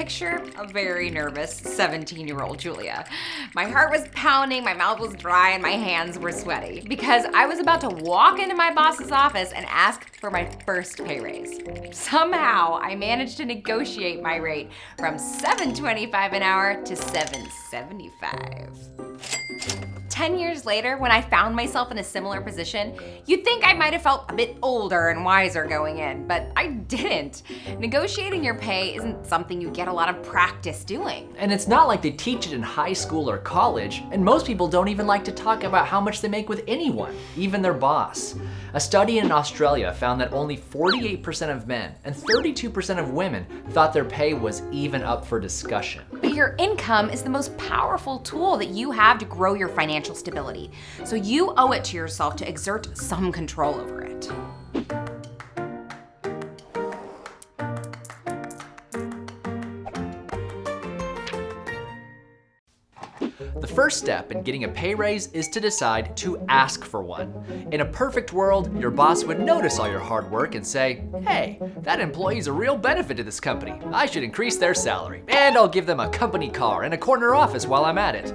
picture a very nervous 17-year-old Julia. My heart was pounding, my mouth was dry, and my hands were sweaty because I was about to walk into my boss's office and ask for my first pay raise. Somehow, I managed to negotiate my rate from $7.25 an hour to $7.75. 10 years later, when I found myself in a similar position, you'd think I might have felt a bit older and wiser going in, but I didn't. Negotiating your pay isn't something you get a lot of practice doing. And it's not like they teach it in high school or college, and most people don't even like to talk about how much they make with anyone, even their boss. A study in Australia found that only 48% of men and 32% of women thought their pay was even up for discussion. But your income is the most powerful tool that you have to grow your financial stability. So you owe it to yourself to exert some control over it. The first step in getting a pay raise is to decide to ask for one. In a perfect world, your boss would notice all your hard work and say, "Hey, that employee's a real benefit to this company. I should increase their salary, and I'll give them a company car and a corner office while I'm at it."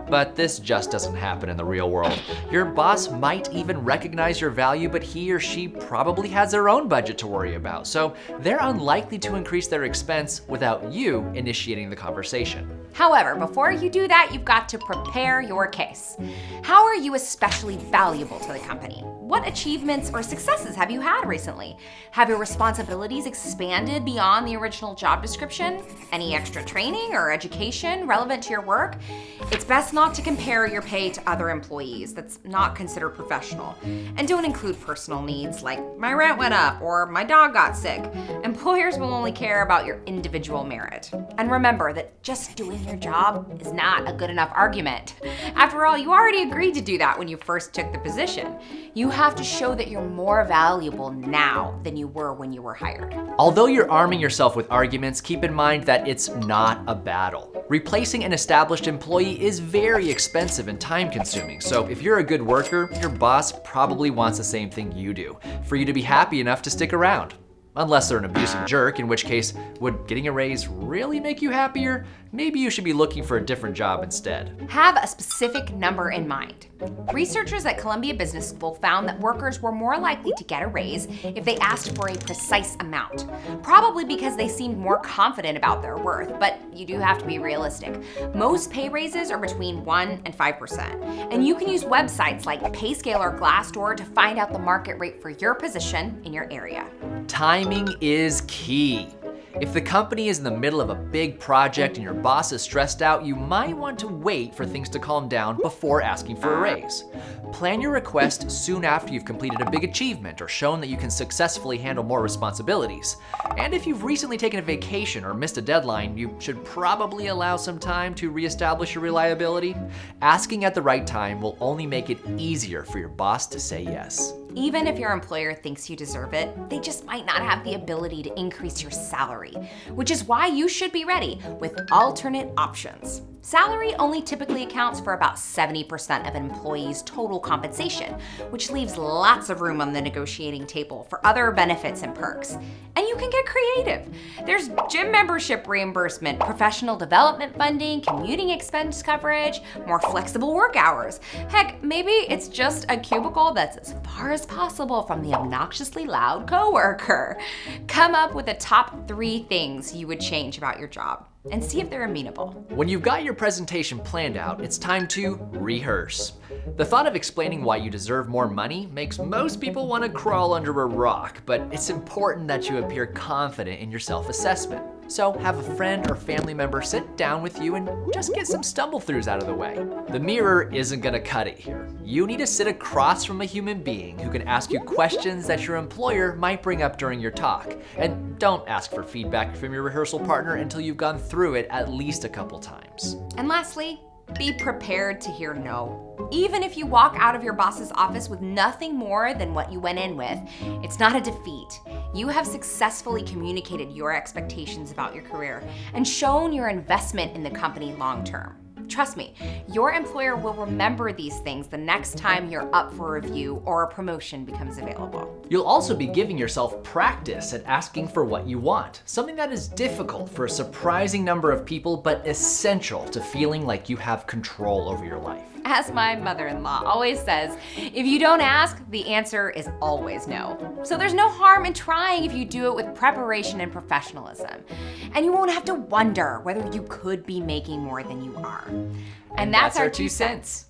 But this just doesn't happen in the real world. Your boss might even recognize your value, but he or she probably has their own budget to worry about, so they're unlikely to increase their expense without you initiating the conversation. However, before you do that, you've got to prepare your case. How are you especially valuable to the company? What achievements or successes have you had recently? Have your responsibilities expanded beyond the original job description? Any extra training or education relevant to your work? It's best not to compare your pay to other employees. That's not considered professional. And don't include personal needs like my rent went up or my dog got sick. Employers will only care about your individual merit. And remember that just doing your job is not a good enough argument. After all, you already agreed to do that when you first took the position. You have to show that you're more valuable now than you were when you were hired. Although you're arming yourself with arguments, keep in mind that it's not a battle. Replacing an established employee is very expensive and time-consuming, so if you're a good worker, your boss probably wants the same thing you do, for you to be happy enough to stick around. Unless they're an abusive jerk, in which case, would getting a raise really make you happier? Maybe you should be looking for a different job instead. Have a specific number in mind. Researchers at Columbia Business School found that workers were more likely to get a raise if they asked for a precise amount, probably because they seemed more confident about their worth, but you do have to be realistic. Most pay raises are between 1% and 5%, and you can use websites like PayScale or Glassdoor to find out the market rate for your position in your area. Timing is key. If the company is in the middle of a big project and your boss is stressed out, you might want to wait for things to calm down before asking for a raise. Plan your request soon after you've completed a big achievement or shown that you can successfully handle more responsibilities. And if you've recently taken a vacation or missed a deadline, you should probably allow some time to reestablish your reliability. Asking at the right time will only make it easier for your boss to say yes. Even if your employer thinks you deserve it, they just might not have the ability to increase your salary, which is why you should be ready with alternate options. Salary only typically accounts for about 70% of an employee's total compensation, which leaves lots of room on the negotiating table for other benefits and perks. And you can get creative. There's gym membership reimbursement, professional development funding, commuting expense coverage, more flexible work hours. Heck, maybe it's just a cubicle that's as far as possible from the obnoxiously loud coworker. Come up with the top 3 things you would change about your job and see if they're amenable. When you've got your presentation planned out, it's time to rehearse. The thought of explaining why you deserve more money makes most people want to crawl under a rock, but it's important that you appear confident in your self-assessment. So have a friend or family member sit down with you and just get some stumble-throughs out of the way. The mirror isn't gonna cut it here. You need to sit across from a human being who can ask you questions that your employer might bring up during your talk. And don't ask for feedback from your rehearsal partner until you've gone through it at least a couple times. And lastly, be prepared to hear no. Even if you walk out of your boss's office with nothing more than what you went in with, it's not a defeat. You have successfully communicated your expectations about your career and shown your investment in the company long term. Trust me, your employer will remember these things the next time you're up for review or a promotion becomes available. You'll also be giving yourself practice at asking for what you want, something that is difficult for a surprising number of people, but essential to feeling like you have control over your life. As my mother-in-law always says, if you don't ask, the answer is always no. So there's no harm in trying if you do it with preparation and professionalism. And you won't have to wonder whether you could be making more than you are. And that's our 2 cents.